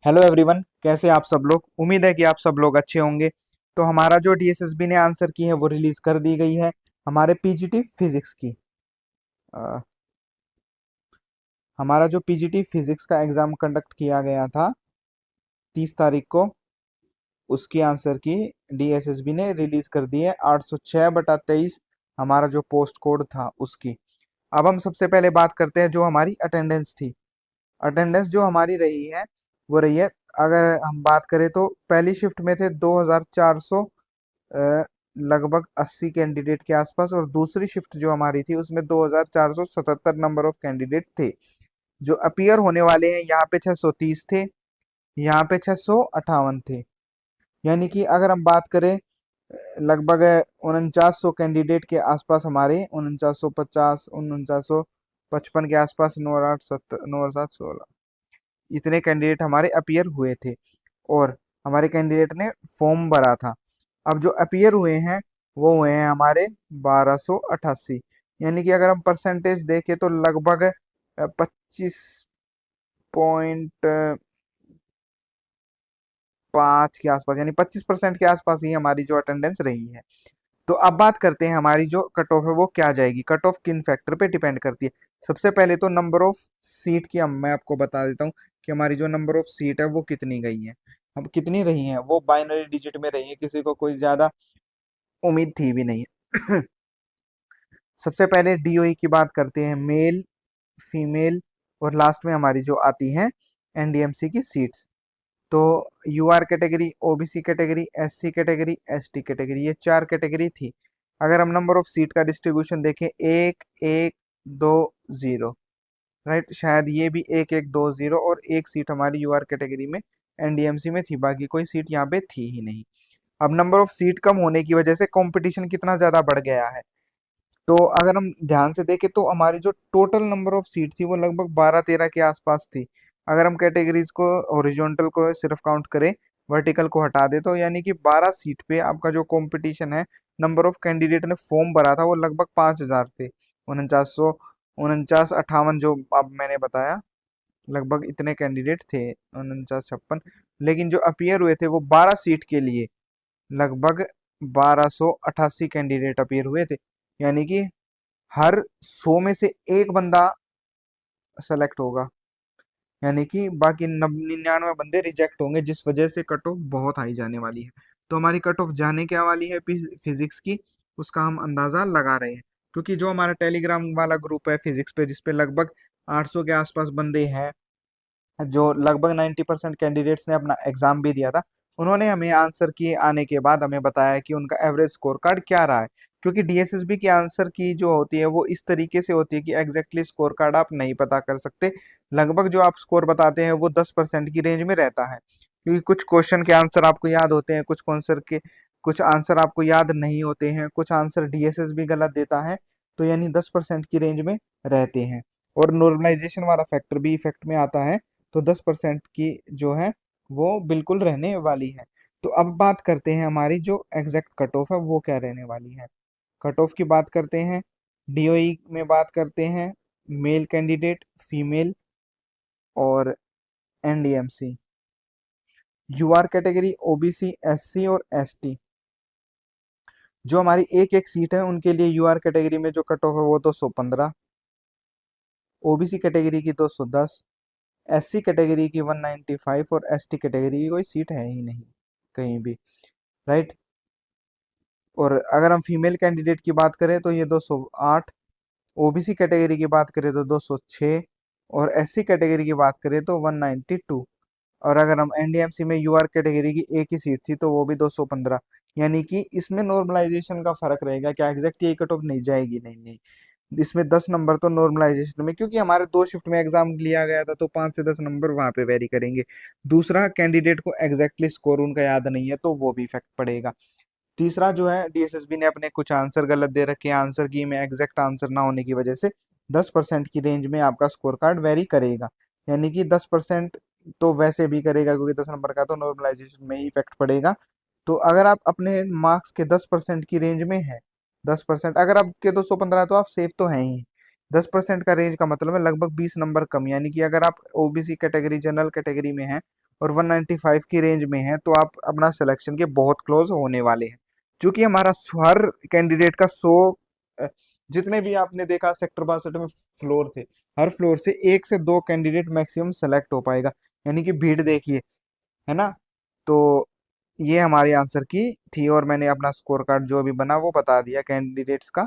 Hello everyone, कैसे आप सब लोग। उम्मीद है कि आप सब लोग अच्छे होंगे। तो हमारा जो डीएसएसबी ने आंसर की है वो रिलीज कर दी गई है हमारे पीजीटी फिजिक्स की। अ, हमारा जो पीजीटी फिजिक्स का एग्जाम कंडक्ट किया गया था 30 तारीख को, उसकी आंसर की डीएसएसबी ने रिलीज कर दी है 806/23 हमारा जो पोस्ट कोड था उसकी। अब हम सबसे पहले बात करते हैं जो हमारी अटेंडेंस थी। अटेंडेंस जो हमारी रही है वो रही है, अगर हम बात करें तो पहली शिफ्ट में थे 2400, अ, लगभग 80 कैंडिडेट के आसपास, और दूसरी शिफ्ट जो हमारी थी उसमें 2477 नंबर ऑफ कैंडिडेट थे। जो अपीयर होने वाले हैं यहाँ पे 630 थे, यहाँ पे 658 थे। यानी कि अगर हम बात करें लगभग 4900 कैंडिडेट के आसपास, हमारे 4950 4955 के आसपास, 9 8 7 9 7 16 इतने कैंडिडेट हमारे अपीयर हुए थे, और हमारे कैंडिडेट ने फॉर्म भरा था। अब जो अपीयर हुए हैं वो हुए हैं हमारे 1288। यानी कि अगर हम परसेंटेज देखें तो लगभग 25.5 के आसपास, यानी 25% के आसपास ही हमारी जो अटेंडेंस रही है। तो अब बात करते हैं हमारी जो कट ऑफ है वो क्या जाएगी। कट ऑफ किन फैक्टर पे डिपेंड करती है। सबसे पहले तो नंबर ऑफ सीट की मैं आपको बता देता हूँ कि हमारी जो नंबर ऑफ सीट है वो कितनी गई है। अब कितनी रही है, वो बाइनरी डिजिट में रही है, किसी को कोई ज्यादा उम्मीद थी भी नहीं है। सबसे पहले डीओई की बात करते हैं, मेल, फीमेल, और लास्ट में हमारी जो आती है एनडीएमसी की सीट्स। तो UR category, OBC category, SC category, ST category, ये 4 कैटेगरी थी। अगर हम नंबर ऑफ सीट का डिस्ट्रीब्यूशन देखें, 1 1 2 0, राइट, शायद ये भी 1 1 2 0, और एक सीट हमारी यूआर कैटेगरी में एनडीएमसी में थी, बाकी कोई सीट यहाँ पे थी ही नहीं। अब नंबर ऑफ सीट कम होने की वजह से कंपटीशन कितना ज्यादा बढ़ गया है। तो अगर हम ध्यान से देखें तो हमारी जो टोटल नंबर ऑफ सीट थी वो लगभग 12 13 के आसपास थी। अगर हम कैटेगरीज को, हॉरिजॉन्टल को सिर्फ काउंट करें, वर्टिकल को हटा दे, तो यानी कि 12 सीट पे आपका जो कंपटीशन है, नंबर ऑफ कैंडिडेट ने फॉर्म भरा था वो लगभग 5000 थे। 4900, 49 58 जो अब मैंने बताया, लगभग इतने कैंडिडेट थे, 49 56। लेकिन जो अपीयर हुए थे वो 12 सीट के लिए लगभग 1288 कैंडिडेट अपीयर हुए थे। यानी कि हर 100 में से एक बंदा सेलेक्ट होगा, यानी कि बाकी 99 बंदे रिजेक्ट होंगे, जिस वजह से कट ऑफ बहुत हाई जाने वाली है। तो हमारी कट ऑफ जाने क्या वाली है फिजिक्स की, उसका हम अंदाजा लगा रहे हैं। क्योंकि जो हमारा टेलीग्राम वाला ग्रुप है फिजिक्स पे, जिसपे लगभग 800 के आसपास बंदे हैं, जो लगभग 90% कैंडिडेट्स ने अपना एग्जाम भी दिया था, उन्होंने हमें आंसर की आने के बाद हमें बताया कि उनका एवरेज स्कोर कार्ड क्या रहा है। क्योंकि डीएसएसबी की आंसर की जो होती है वो इस तरीके से होती है कि एग्जैक्टली स्कोर कार्ड आप नहीं पता कर सकते। लगभग जो आप स्कोर बताते हैं वो 10% की रेंज में रहता है। क्योंकि कुछ क्वेश्चन के आंसर आपको याद होते हैं, कुछ आंसर आपको याद नहीं होते हैं, कुछ आंसर डीएसएसबी गलत देता है। तो यानी 10% की रेंज में रहते हैं। और नॉर्मलाइजेशन वाला फैक्टर भी इफेक्ट में आता है। तो 10% की जो है वो बिल्कुल रहने वाली है। तो अब बात करते हैं हमारी जो एग्जैक्ट कट ऑफ है वो क्या रहने वाली है। कट ऑफ की बात करते हैं, डीओई में बात करते हैं, मेल कैंडिडेट, फीमेल, और NDMC, UR category, OBC, SC और एसटी। जो हमारी एक एक सीट है उनके लिए यूआर कैटेगरी में जो कट ऑफ है वो 215, ओबीसी कैटेगरी की 210, एससी कैटेगरी की 195, और एसटी कैटेगरी की कोई सीट है ही नहीं कहीं भी, राइट। और अगर हम फीमेल कैंडिडेट की बात करें तो ये 208, ओबीसी कैटेगरी की बात करें तो 206, और एससी कैटेगरी की बात करें तो 192। और अगर हम एनडीएमसी में यूआर कैटेगरी की एक ही सीट थी तो वो भी 215। यानी कि इसमें नॉर्मलाइजेशन का फर्क रहेगा, क्या एग्जैक्ट यही कट ऑफ नहीं जाएगी, नहीं नहीं, इसमें 10 नंबर तो नॉर्मलाइजेशन में, क्योंकि हमारे 2 शिफ्ट में एग्जाम लिया गया था तो 5 से 10 नंबर वहां पे वेरी करेंगे। दूसरा, कैंडिडेट को एग्जैक्टली स्कोर उनका याद नहीं है तो वो भी इफेक्ट पड़ेगा। तीसरा जो है, डीएसएसबी ने अपने कुछ आंसर गलत दे रखे हैं, आंसर की में एग्जैक्ट आंसर ना होने की वजह से 10% की रेंज में आपका स्कोर कार्ड वेरी करेगा। यानी कि 10% तो वैसे भी करेगा, क्योंकि 10 नंबर का तो नॉर्मलाइजेशन में ही इफेक्ट पड़ेगा। तो अगर आप अपने मार्क्स के 10% की रेंज में है, 10%, अगर आपके 215 तो आप सेफ तो हैं ही। 10% का रेंज का मतलब है लगभग 20 नंबर कम। यानी कि अगर आप ओबीसी कैटेगरी, जनरल कैटेगरी में हैं, और 195 की रेंज में हैं, तो आप अपना सिलेक्शन के बहुत क्लोज होने वाले हैं। क्योंकि हमारा हर कैंडिडेट का 100 जितने भी आपने देखा सेक्टर 62 में फ्लोर थे, हर फ्लोर से 1 से 2 कैंडिडेट मैक्सिमम सेलेक्ट हो पाएगा। यानी कि भीड़ देखिए, है ना। तो ये हमारी आंसर की थी, और मैंने अपना स्कोर कार्ड जो भी बना वो बता दिया कैंडिडेट्स का।